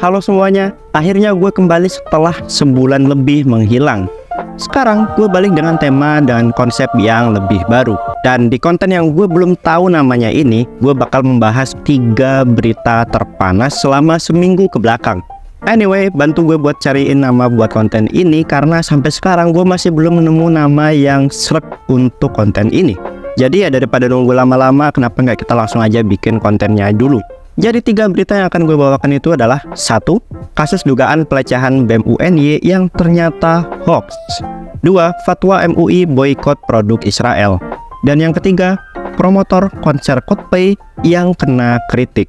Halo semuanya, akhirnya gue kembali setelah sebulan lebih menghilang. Sekarang gue balik dengan tema dan konsep yang lebih baru. Dan di konten yang gue belum tahu namanya ini, gue bakal membahas 3 berita terpanas selama seminggu ke belakang. Anyway, bantu gue buat cariin nama buat konten ini karena sampai sekarang gue masih belum menemu nama yang srek untuk konten ini. Jadi ya daripada nunggu lama-lama, kenapa nggak kita langsung aja bikin kontennya dulu. Jadi 3 berita yang akan gue bawakan itu adalah 1. Kasus dugaan pelecehan BEM UNY yang ternyata hoax. 2. Fatwa MUI boykot produk Israel. Dan yang ketiga, promotor konser Coldplay yang kena kritik.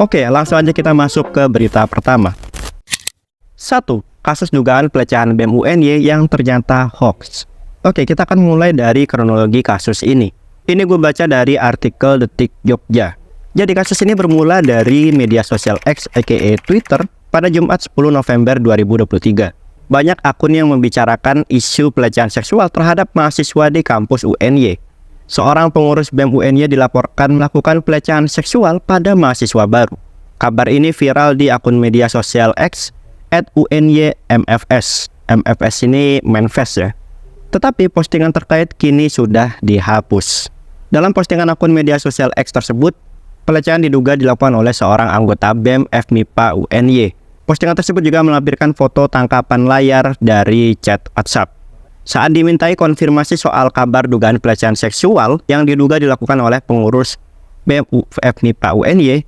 Oke, langsung aja kita masuk ke berita pertama. 1. Kasus dugaan pelecehan BEM UNY yang ternyata hoax. Oke, kita akan mulai dari kronologi kasus ini. Ini gue baca dari artikel Detik Jogja. Jadi kasus ini bermula dari media sosial X aka Twitter pada Jumat 10 November 2023. Banyak akun yang membicarakan isu pelecehan seksual terhadap mahasiswa di kampus UNY. Seorang pengurus BEM UNY dilaporkan melakukan pelecehan seksual pada mahasiswa baru. Kabar ini viral di akun media sosial X @UNY-MFS. MFS ini manifest ya. Tetapi postingan terkait kini sudah dihapus. Dalam postingan akun media sosial X tersebut, pelecehan diduga dilakukan oleh seorang anggota BEM FMIPA UNY. Postingan tersebut juga melampirkan foto tangkapan layar dari chat WhatsApp. Saat dimintai konfirmasi soal kabar dugaan pelecehan seksual yang diduga dilakukan oleh pengurus BEM FMIPA UNY,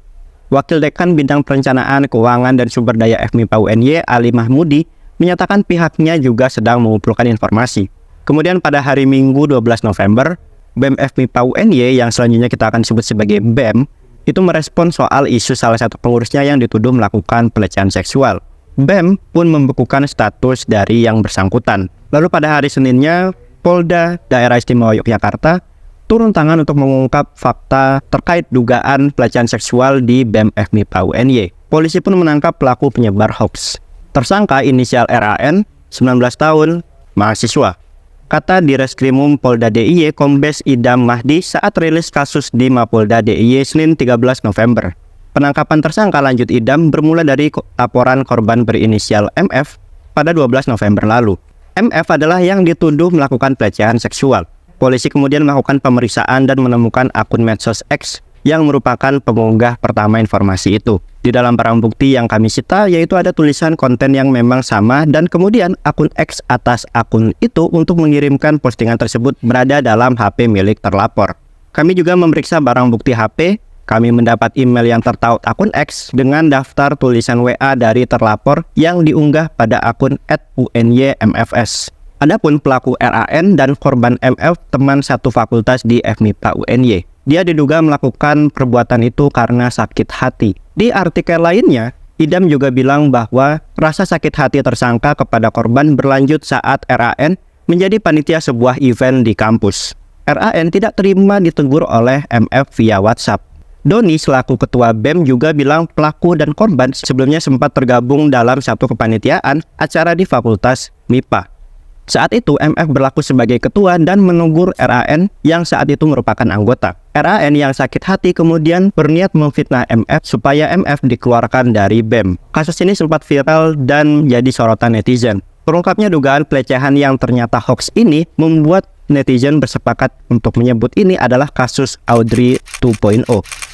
Wakil Dekan Bidang Perencanaan, Keuangan, dan Sumber Daya FMIPA UNY, Ali Mahmudi, menyatakan pihaknya juga sedang mengumpulkan informasi. Kemudian pada hari Minggu 12 November, BEM FMIPA UNY yang selanjutnya kita akan sebut sebagai BEM, itu merespon soal isu salah satu pengurusnya yang dituduh melakukan pelecehan seksual. BEM pun membekukan status dari yang bersangkutan. Lalu pada hari Seninnya, Polda Daerah Istimewa Yogyakarta turun tangan untuk mengungkap fakta terkait dugaan pelecehan seksual di BEM FMIPA UNY. Polisi pun menangkap pelaku penyebar hoax. Tersangka inisial RAN, 19 tahun, mahasiswa. Kata Direskrimum Polda DIY Kombes Idam Mahdi saat rilis kasus di Mapolda DIY Senin 13 November. Penangkapan tersangka, lanjut Idam, bermula dari laporan korban berinisial MF pada 12 November lalu. MF adalah yang dituduh melakukan pelecehan seksual. Polisi kemudian melakukan pemeriksaan dan menemukan akun medsos X yang merupakan pengunggah pertama informasi itu. Di dalam barang bukti yang kami sita yaitu ada tulisan konten yang memang sama dan kemudian akun X atas akun itu untuk mengirimkan postingan tersebut berada dalam HP milik terlapor. Kami juga memeriksa barang bukti HP. Kami mendapat email yang tertaup akun X dengan daftar tulisan WA dari terlapor yang diunggah pada akun @UNY-MFS. Adapun pelaku RAN dan korban MF teman satu fakultas di FMIPA UNY. Dia diduga melakukan perbuatan itu karena sakit hati. Di artikel lainnya, Idam juga bilang bahwa rasa sakit hati tersangka kepada korban berlanjut saat RAN menjadi panitia sebuah event di kampus. RAN tidak terima ditegur oleh MF via WhatsApp. Doni selaku ketua BEM juga bilang pelaku dan korban sebelumnya sempat tergabung dalam satu kepanitiaan acara di Fakultas MIPA. Saat itu MF berlaku sebagai ketua dan menegur RAN yang saat itu merupakan anggota. RAN yang sakit hati kemudian berniat memfitnah MF supaya MF dikeluarkan dari BEM. Kasus ini sempat viral dan jadi sorotan netizen. Terungkapnya dugaan pelecehan yang ternyata hoax ini membuat netizen bersepakat untuk menyebut ini adalah kasus Audrey 2.0.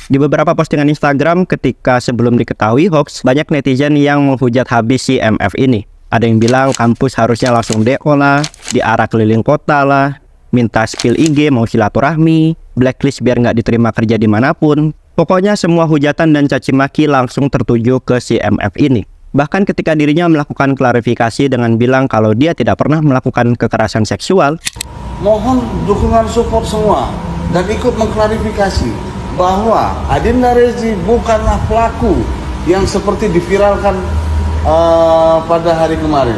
Di beberapa postingan Instagram ketika sebelum diketahui hoax, banyak netizen yang menghujat habis si MF ini. Ada yang bilang kampus harusnya langsung DO lah, diarah keliling kota lah, minta spill IG mau silaturahmi, blacklist biar nggak diterima kerja dimanapun. Pokoknya semua hujatan dan caci maki langsung tertuju ke si MF ini. Bahkan ketika dirinya melakukan klarifikasi dengan bilang kalau dia tidak pernah melakukan kekerasan seksual. Mohon dukungan support semua dan ikut mengklarifikasi bahwa Adinda Rezi bukanlah pelaku yang seperti diviralkan pada hari kemarin.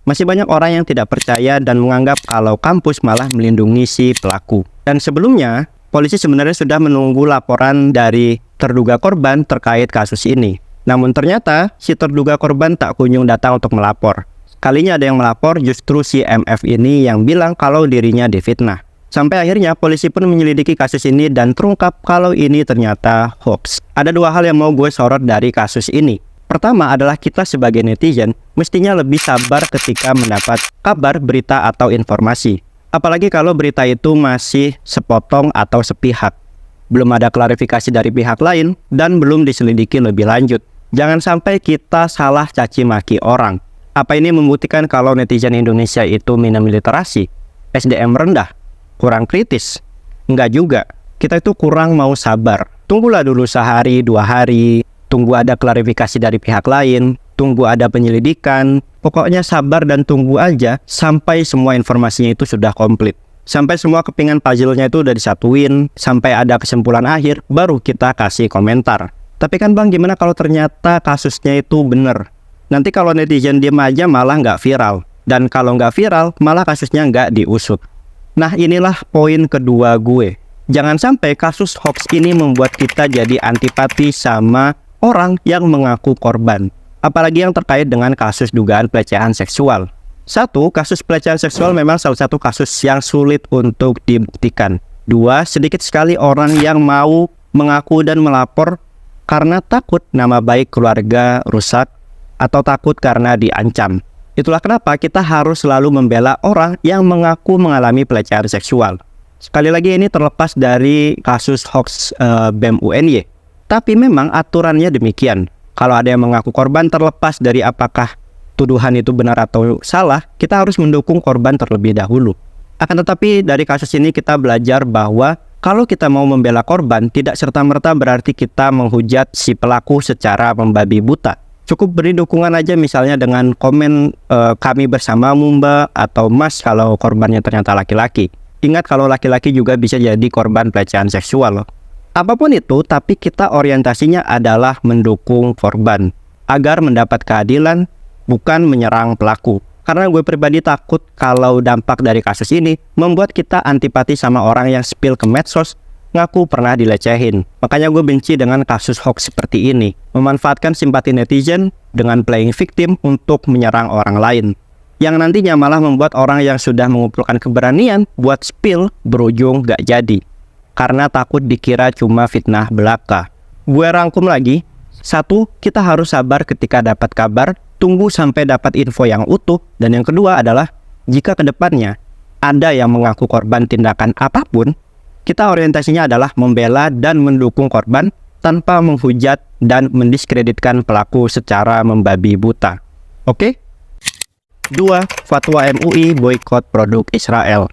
Masih banyak orang yang tidak percaya dan menganggap kalau kampus malah melindungi si pelaku. Dan sebelumnya, polisi sebenarnya sudah menunggu laporan dari terduga korban terkait kasus ini. Namun ternyata si terduga korban tak kunjung datang untuk melapor. Kalinya ada yang melapor justru si MF ini yang bilang kalau dirinya difitnah. Sampai akhirnya polisi pun menyelidiki kasus ini dan terungkap kalau ini ternyata hoax. Ada 2 hal yang mau gue sorot dari kasus ini. Pertama adalah kita sebagai netizen mestinya lebih sabar ketika mendapat kabar, berita, atau informasi. Apalagi kalau berita itu masih sepotong atau sepihak. Belum ada klarifikasi dari pihak lain dan belum diselidiki lebih lanjut. Jangan sampai kita salah caci maki orang. Apa ini membuktikan kalau netizen Indonesia itu minim literasi, SDM rendah, kurang kritis? Enggak juga. Kita itu kurang mau sabar. Tunggulah dulu sehari, 2 hari, tunggu ada klarifikasi dari pihak lain, tunggu ada penyelidikan. Pokoknya sabar dan tunggu aja sampai semua informasinya itu sudah komplit. Sampai semua kepingan puzzle-nya itu udah disatuin, sampai ada kesimpulan akhir, baru kita kasih komentar. Tapi kan Bang, gimana kalau ternyata kasusnya itu bener? Nanti kalau netizen diem aja malah nggak viral. Dan kalau nggak viral, malah kasusnya nggak diusut. Nah, inilah poin kedua gue. Jangan sampai kasus hoax ini membuat kita jadi antipati sama orang yang mengaku korban. Apalagi yang terkait dengan kasus dugaan pelecehan seksual. 1. Kasus pelecehan seksual memang salah satu kasus yang sulit untuk dibuktikan. 2. Sedikit sekali orang yang mau mengaku dan melapor karena takut nama baik keluarga rusak atau takut karena diancam. Itulah kenapa kita harus selalu membela orang yang mengaku mengalami pelecehan seksual. Sekali lagi ini terlepas dari kasus hoax BEM UNY. Tapi memang aturannya demikian. Kalau ada yang mengaku korban, terlepas dari apakah tuduhan itu benar atau salah, kita harus mendukung korban terlebih dahulu. Akan tetapi dari kasus ini kita belajar bahwa kalau kita mau membela korban, tidak serta-merta berarti kita menghujat si pelaku secara membabi buta. Cukup beri dukungan aja misalnya dengan komen kami bersamamu Mbak atau Mas kalau korbannya ternyata laki-laki. Ingat kalau laki-laki juga bisa jadi korban pelecehan seksual loh. Apapun itu, tapi kita orientasinya adalah mendukung korban agar mendapat keadilan, bukan menyerang pelaku. Karena gue pribadi takut kalau dampak dari kasus ini membuat kita antipati sama orang yang spill ke medsos ngaku pernah dilecehin. Makanya gue benci dengan kasus hoax seperti ini, memanfaatkan simpati netizen dengan playing victim untuk menyerang orang lain, yang nantinya malah membuat orang yang sudah mengumpulkan keberanian buat spill berujung gak jadi, karena takut dikira cuma fitnah belaka. Gue rangkum lagi. 1. Kita harus sabar ketika dapat kabar, tunggu sampai dapat info yang utuh. Dan yang kedua adalah, jika kedepannya ada yang mengaku korban tindakan apapun, kita orientasinya adalah membela dan mendukung korban tanpa menghujat dan mendiskreditkan pelaku secara membabi buta. Oke? 2. Fatwa MUI boikot produk Israel.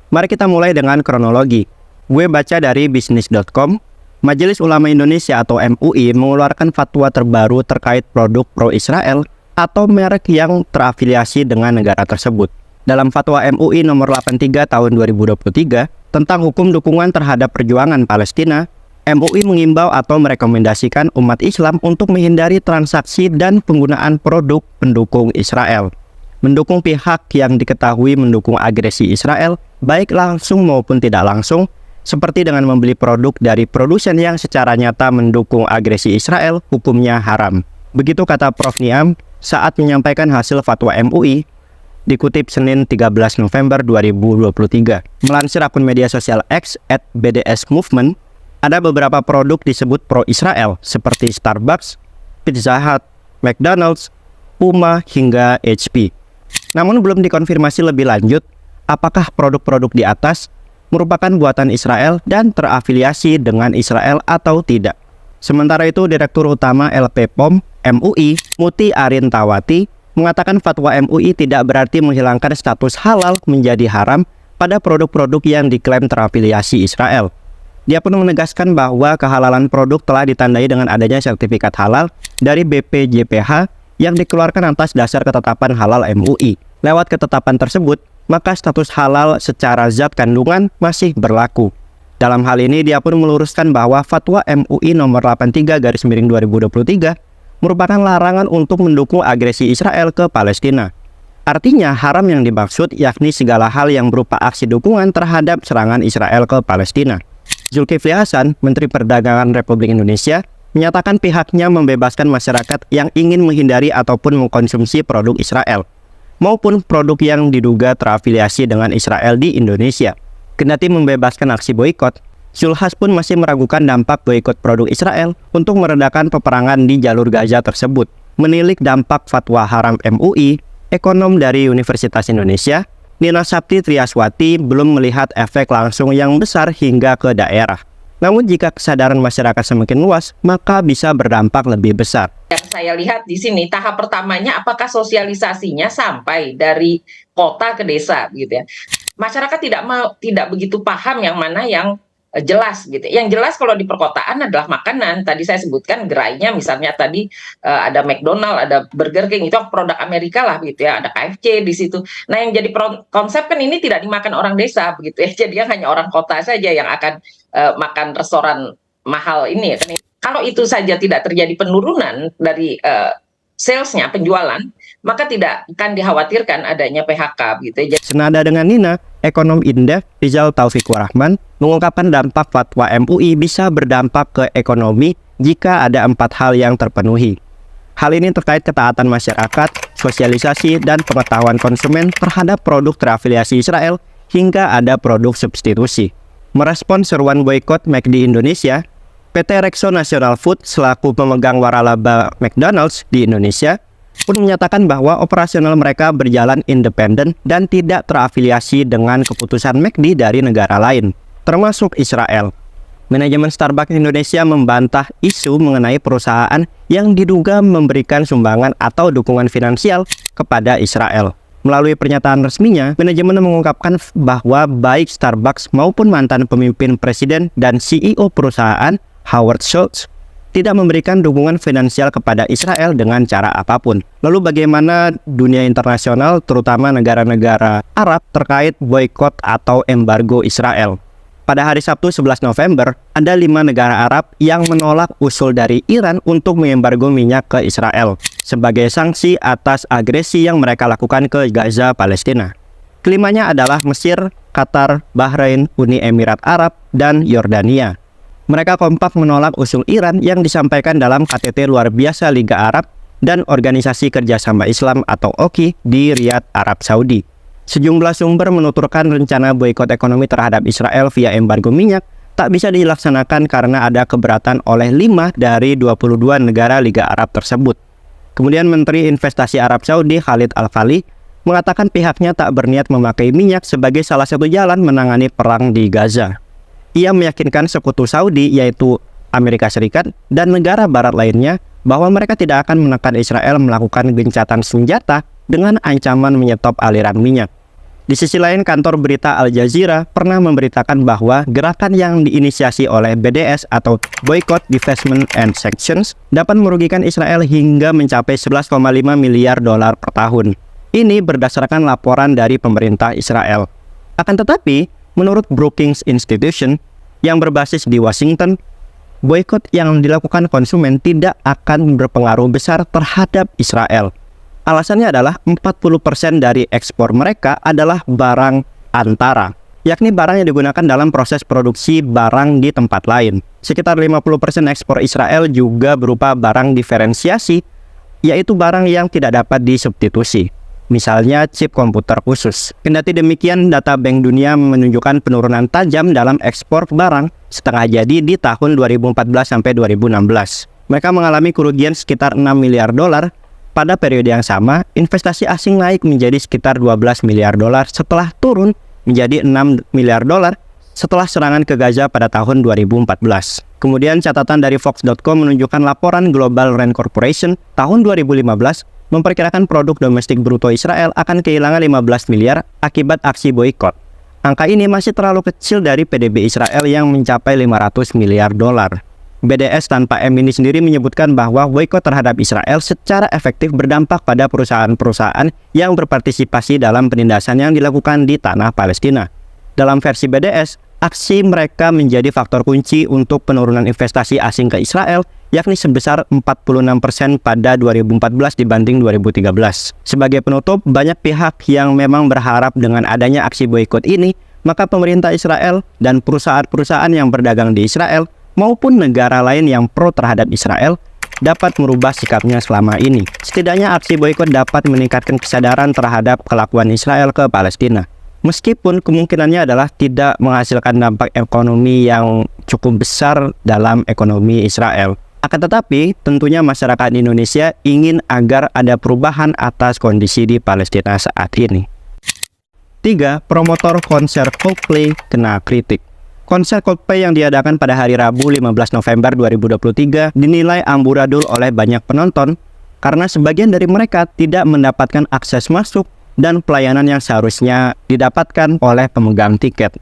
Mari kita mulai dengan kronologi. Gue baca dari bisnis.com. Majelis Ulama Indonesia atau MUI mengeluarkan fatwa terbaru terkait produk pro-Israel atau merek yang terafiliasi dengan negara tersebut. Dalam fatwa MUI nomor 83 tahun 2023 tentang hukum dukungan terhadap perjuangan Palestina, MUI mengimbau atau merekomendasikan umat Islam untuk menghindari transaksi dan penggunaan produk pendukung Israel. Mendukung pihak yang diketahui mendukung agresi Israel, baik langsung maupun tidak langsung, seperti dengan membeli produk dari produsen yang secara nyata mendukung agresi Israel, hukumnya haram. Begitu kata Prof. Niam saat menyampaikan hasil fatwa MUI, dikutip Senin 13 November 2023. Melansir akun media sosial X @BDS Movement, ada beberapa produk disebut pro-Israel seperti Starbucks, Pizza Hut, McDonald's, Puma, hingga HP. Namun belum dikonfirmasi lebih lanjut apakah produk-produk di atas merupakan buatan Israel dan terafiliasi dengan Israel atau tidak. Sementara itu, Direktur Utama LP POM MUI, Muti Arintawati, mengatakan fatwa MUI tidak berarti menghilangkan status halal menjadi haram pada produk-produk yang diklaim terafiliasi Israel. Dia pun menegaskan bahwa kehalalan produk telah ditandai dengan adanya sertifikat halal dari BPJPH yang dikeluarkan atas dasar ketetapan halal MUI. Lewat ketetapan tersebut, maka status halal secara zat kandungan masih berlaku. Dalam hal ini, dia pun meluruskan bahwa fatwa MUI nomor 83/2023 merupakan larangan untuk mendukung agresi Israel ke Palestina. Artinya, haram yang dimaksud yakni segala hal yang berupa aksi dukungan terhadap serangan Israel ke Palestina. Zulkifli Hasan, Menteri Perdagangan Republik Indonesia, menyatakan pihaknya membebaskan masyarakat yang ingin menghindari ataupun mengkonsumsi produk Israel maupun produk yang diduga terafiliasi dengan Israel di Indonesia. Kendati membebaskan aksi boikot, Zulhas pun masih meragukan dampak boikot produk Israel untuk meredakan peperangan di jalur Gaza tersebut. Menilik dampak fatwa haram MUI, ekonom dari Universitas Indonesia, Nina Sapti Triaswati belum melihat efek langsung yang besar hingga ke daerah. Namun jika kesadaran masyarakat semakin luas, maka bisa berdampak lebih besar. Yang saya lihat di sini tahap pertamanya apakah sosialisasinya sampai dari kota ke desa gitu ya. Masyarakat tidak begitu paham yang mana yang jelas gitu. Yang jelas kalau di perkotaan adalah makanan. Tadi saya sebutkan gerainya misalnya tadi ada McDonald, ada Burger King, itu produk Amerika lah gitu ya. Ada KFC di situ. Nah, yang jadi konsep kan ini tidak dimakan orang desa begitu ya. Jadi hanya orang kota saja yang akan makan restoran mahal ini ya kan. Kalau itu saja tidak terjadi penurunan dari salesnya, penjualan, maka tidak akan dikhawatirkan adanya PHK gitu ya. Senada dengan Nina, ekonom Indef Rizal Taufikur Rahman mengungkapkan dampak fatwa MUI bisa berdampak ke ekonomi jika ada 4 hal yang terpenuhi. Hal ini terkait ketaatan masyarakat, sosialisasi, dan pengetahuan konsumen terhadap produk terafiliasi Israel hingga ada produk substitusi. Merespons seruan boikot McD Indonesia, PT Rexo National Food selaku pemegang waralaba McDonald's di Indonesia pun menyatakan bahwa operasional mereka berjalan independen dan tidak terafiliasi dengan keputusan McD dari negara lain, termasuk Israel. Manajemen Starbucks Indonesia membantah isu mengenai perusahaan yang diduga memberikan sumbangan atau dukungan finansial kepada Israel. Melalui pernyataan resminya, manajemen mengungkapkan bahwa baik Starbucks maupun mantan pemimpin presiden dan CEO perusahaan Howard Schultz tidak memberikan dukungan finansial kepada Israel dengan cara apapun. Lalu bagaimana dunia internasional, terutama negara-negara Arab, terkait boikot atau embargo Israel? Pada hari Sabtu 11 November, ada 5 negara Arab yang menolak usul dari Iran untuk mengembargo minyak ke Israel sebagai sanksi atas agresi yang mereka lakukan ke Gaza, Palestina. Kelimanya adalah Mesir, Qatar, Bahrain, Uni Emirat Arab, dan Yordania. Mereka kompak menolak usul Iran yang disampaikan dalam KTT Luar Biasa Liga Arab dan Organisasi Kerjasama Islam atau OKI di Riyadh, Arab Saudi. Sejumlah sumber menuturkan rencana boikot ekonomi terhadap Israel via embargo minyak tak bisa dilaksanakan karena ada keberatan oleh 5 dari 22 negara Liga Arab tersebut. Kemudian Menteri Investasi Arab Saudi Khalid Al-Falih mengatakan pihaknya tak berniat memakai minyak sebagai salah satu jalan menangani perang di Gaza. Ia meyakinkan sekutu Saudi yaitu Amerika Serikat dan negara barat lainnya bahwa mereka tidak akan menekan Israel melakukan gencatan senjata dengan ancaman menyetop aliran minyak. Di sisi lain, kantor berita Al Jazeera pernah memberitakan bahwa gerakan yang diinisiasi oleh BDS atau Boycott, Divestment and Sanctions dapat merugikan Israel hingga mencapai 11,5 miliar dolar per tahun. Ini berdasarkan laporan dari pemerintah Israel. Akan tetapi, menurut Brookings Institution yang berbasis di Washington, boikot yang dilakukan konsumen tidak akan berpengaruh besar terhadap Israel. Alasannya adalah 40% dari ekspor mereka adalah barang antara, yakni barang yang digunakan dalam proses produksi barang di tempat lain. Sekitar 50% ekspor Israel juga berupa barang diferensiasi, yaitu barang yang tidak dapat disubstitusi. Misalnya chip komputer khusus. Kendati demikian, data Bank Dunia menunjukkan penurunan tajam dalam ekspor barang setengah jadi di tahun 2014 sampai 2016. Mereka mengalami kerugian sekitar 6 miliar dolar. Pada periode yang sama, investasi asing naik menjadi sekitar 12 miliar dolar setelah turun menjadi 6 miliar dolar setelah serangan ke Gaza pada tahun 2014. Kemudian catatan dari Fox.com menunjukkan laporan Global Rand Corporation tahun 2015 memperkirakan produk domestik bruto Israel akan kehilangan 15 miliar akibat aksi boikot. Angka ini masih terlalu kecil dari PDB Israel yang mencapai 500 miliar dolar. BDS tanpa M ini sendiri menyebutkan bahwa boikot terhadap Israel secara efektif berdampak pada perusahaan-perusahaan yang berpartisipasi dalam penindasan yang dilakukan di tanah Palestina. Dalam versi BDS, aksi mereka menjadi faktor kunci untuk penurunan investasi asing ke Israel, yakni sebesar 46% pada 2014 dibanding 2013. Sebagai penutup, banyak pihak yang memang berharap dengan adanya aksi boikot ini, maka pemerintah Israel dan perusahaan-perusahaan yang berdagang di Israel maupun negara lain yang pro terhadap Israel dapat merubah sikapnya selama ini. Setidaknya aksi boikot dapat meningkatkan kesadaran terhadap kelakuan Israel ke Palestina. Meskipun kemungkinannya adalah tidak menghasilkan dampak ekonomi yang cukup besar dalam ekonomi Israel. Akan tetapi, tentunya masyarakat Indonesia ingin agar ada perubahan atas kondisi di Palestina saat ini. 3. Promotor konser Coldplay kena kritik. Konser Coldplay yang diadakan pada hari Rabu 15 November 2023 dinilai amburadul oleh banyak penonton karena sebagian dari mereka tidak mendapatkan akses masuk dan pelayanan yang seharusnya didapatkan oleh pemegang tiket.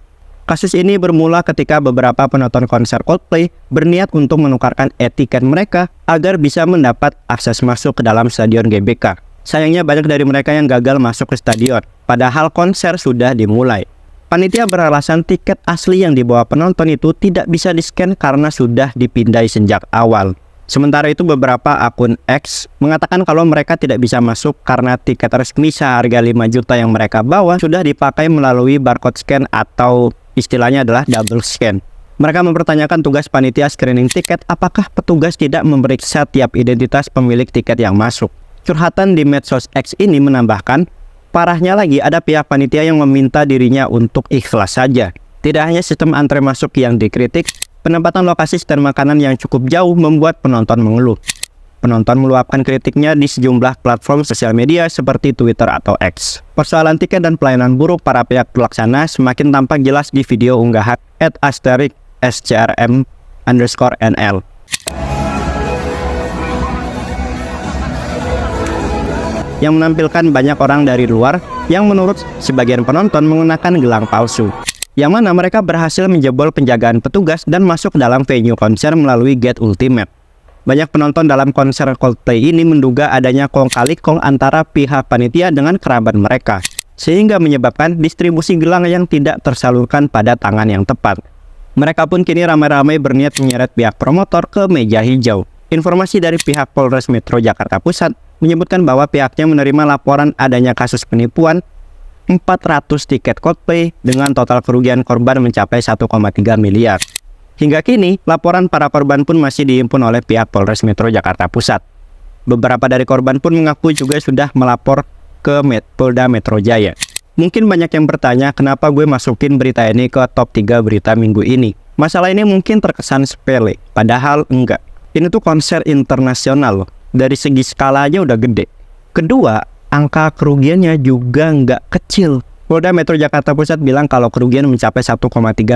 Kasus ini bermula ketika beberapa penonton konser Coldplay berniat untuk menukarkan e-tiket mereka agar bisa mendapat akses masuk ke dalam stadion GBK. Sayangnya banyak dari mereka yang gagal masuk ke stadion, padahal konser sudah dimulai. Panitia beralasan tiket asli yang dibawa penonton itu tidak bisa di-scan karena sudah dipindai sejak awal. Sementara itu beberapa akun X mengatakan kalau mereka tidak bisa masuk karena tiket resmi seharga 5 juta yang mereka bawa sudah dipakai melalui barcode scan atau istilahnya adalah double scan. Mereka mempertanyakan tugas panitia screening tiket apakah petugas tidak memeriksa tiap identitas pemilik tiket yang masuk. Curhatan di medsos X ini menambahkan, parahnya lagi ada pihak panitia yang meminta dirinya untuk ikhlas saja. Tidak hanya sistem antre masuk yang dikritik, penempatan lokasi stand makanan yang cukup jauh membuat penonton mengeluh. Penonton meluapkan kritiknya di sejumlah platform sosial media seperti Twitter atau X. Persoalan tiket dan pelayanan buruk para pihak pelaksana semakin tampak jelas di video unggahan @asterisk_scrm_nl yang menampilkan banyak orang dari luar yang menurut sebagian penonton menggunakan gelang palsu, yang mana mereka berhasil menjebol penjagaan petugas dan masuk dalam venue konser melalui gate ultimate. Banyak penonton dalam konser Coldplay ini menduga adanya kong kali kong antara pihak panitia dengan kerabat mereka, sehingga menyebabkan distribusi gelang yang tidak tersalurkan pada tangan yang tepat. Mereka pun kini ramai-ramai berniat menyeret pihak promotor ke meja hijau. Informasi dari pihak Polres Metro Jakarta Pusat menyebutkan bahwa pihaknya menerima laporan adanya kasus penipuan 400 tiket Coldplay dengan total kerugian korban mencapai 1,3 miliar. Hingga kini, laporan para korban pun masih dihimpun oleh pihak Polres Metro Jakarta Pusat. Beberapa dari korban pun mengaku juga sudah melapor ke Polda Metro Jaya. Mungkin banyak yang bertanya kenapa gue masukin berita ini ke top 3 berita minggu ini. Masalah ini mungkin terkesan sepele, padahal enggak. Ini tuh konser internasional loh. Dari segi skalanya udah gede. Kedua, angka kerugiannya juga nggak kecil. Polda Metro Jakarta Pusat bilang kalau kerugian mencapai 1,3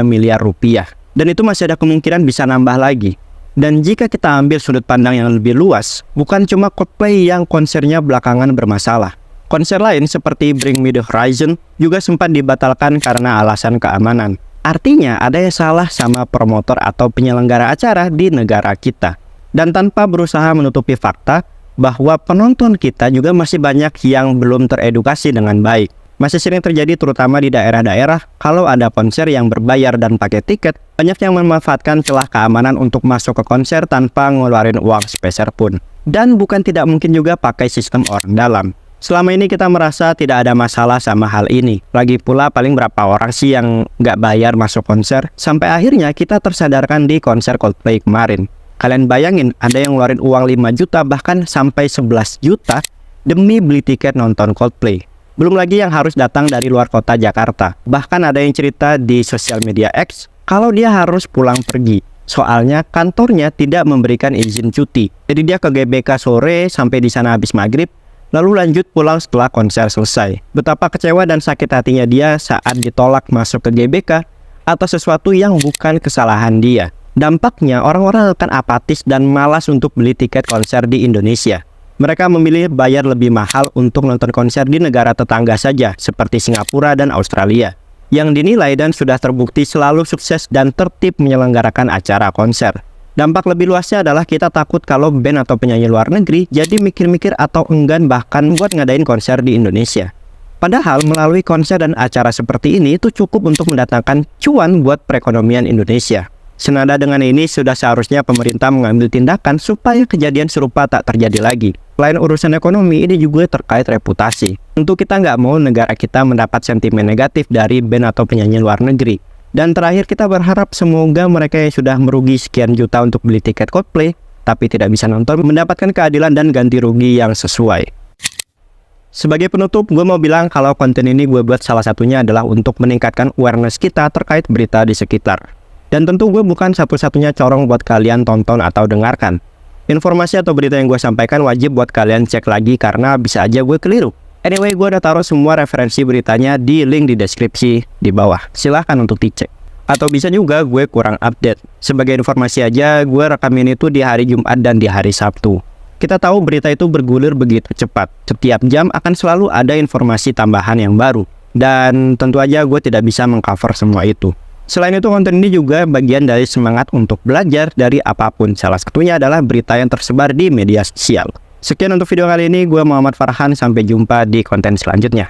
miliar rupiah. Dan itu masih ada kemungkinan bisa nambah lagi. Dan jika kita ambil sudut pandang yang lebih luas, bukan cuma Coldplay yang konsernya belakangan bermasalah. Konser lain seperti Bring Me The Horizon juga sempat dibatalkan karena alasan keamanan. Artinya ada yang salah sama promotor atau penyelenggara acara di negara kita. Dan tanpa berusaha menutupi fakta bahwa penonton kita juga masih banyak yang belum teredukasi dengan baik. Masih sering terjadi terutama di daerah-daerah kalau ada konser yang berbayar dan pakai tiket, banyak yang memanfaatkan celah keamanan untuk masuk ke konser tanpa ngeluarin uang sepeser pun. Dan bukan tidak mungkin juga pakai sistem orang dalam. Selama ini kita merasa tidak ada masalah sama hal ini. Lagi pula paling berapa orang sih yang nggak bayar masuk konser? Sampai akhirnya kita tersadarkan di konser Coldplay kemarin. Kalian bayangin ada yang ngeluarin uang 5 juta bahkan sampai 11 juta demi beli tiket nonton Coldplay. Belum lagi yang harus datang dari luar kota Jakarta. Bahkan ada yang cerita di sosial media X kalau dia harus pulang pergi. Soalnya kantornya tidak memberikan izin cuti. Jadi dia ke GBK sore sampai di sana habis maghrib, lalu lanjut pulang setelah konser selesai. Betapa kecewa dan sakit hatinya dia saat ditolak masuk ke GBK atas sesuatu yang bukan kesalahan dia. Dampaknya orang-orang akan apatis dan malas untuk beli tiket konser di Indonesia. Mereka memilih bayar lebih mahal untuk nonton konser di negara tetangga saja, seperti Singapura dan Australia, yang dinilai dan sudah terbukti selalu sukses dan tertib menyelenggarakan acara konser. Dampak lebih luasnya adalah kita takut kalau band atau penyanyi luar negeri jadi mikir-mikir atau enggan bahkan buat ngadain konser di Indonesia. Padahal melalui konser dan acara seperti ini itu cukup untuk mendatangkan cuan buat perekonomian Indonesia. Senada dengan ini, sudah seharusnya pemerintah mengambil tindakan supaya kejadian serupa tak terjadi lagi. Selain urusan ekonomi, ini juga terkait reputasi. Tentu kita nggak mau negara kita mendapat sentimen negatif dari band atau penyanyi luar negeri. Dan terakhir kita berharap semoga mereka yang sudah merugi sekian juta untuk beli tiket Coldplay, tapi tidak bisa nonton, mendapatkan keadilan dan ganti rugi yang sesuai. Sebagai penutup, gue mau bilang kalau konten ini gue buat salah satunya adalah untuk meningkatkan awareness kita terkait berita di sekitar. Dan tentu gue bukan satu-satunya corong buat kalian tonton atau dengarkan. Informasi atau berita yang gue sampaikan wajib buat kalian cek lagi karena bisa aja gue keliru. Anyway, gue udah taruh semua referensi beritanya di link di deskripsi di bawah. Silahkan untuk dicek. Atau bisa juga gue kurang update. Sebagai informasi aja, gue rekam ini tuh di hari Jumat dan di hari Sabtu. Kita tahu berita itu bergulir begitu cepat. Setiap jam akan selalu ada informasi tambahan yang baru. Dan tentu aja gue tidak bisa mengcover semua itu. Selain itu, konten ini juga bagian dari semangat untuk belajar dari apapun. Salah satunya adalah berita yang tersebar di media sosial. Sekian untuk video kali ini, gue Muhammad Farhan. Sampai jumpa di konten selanjutnya.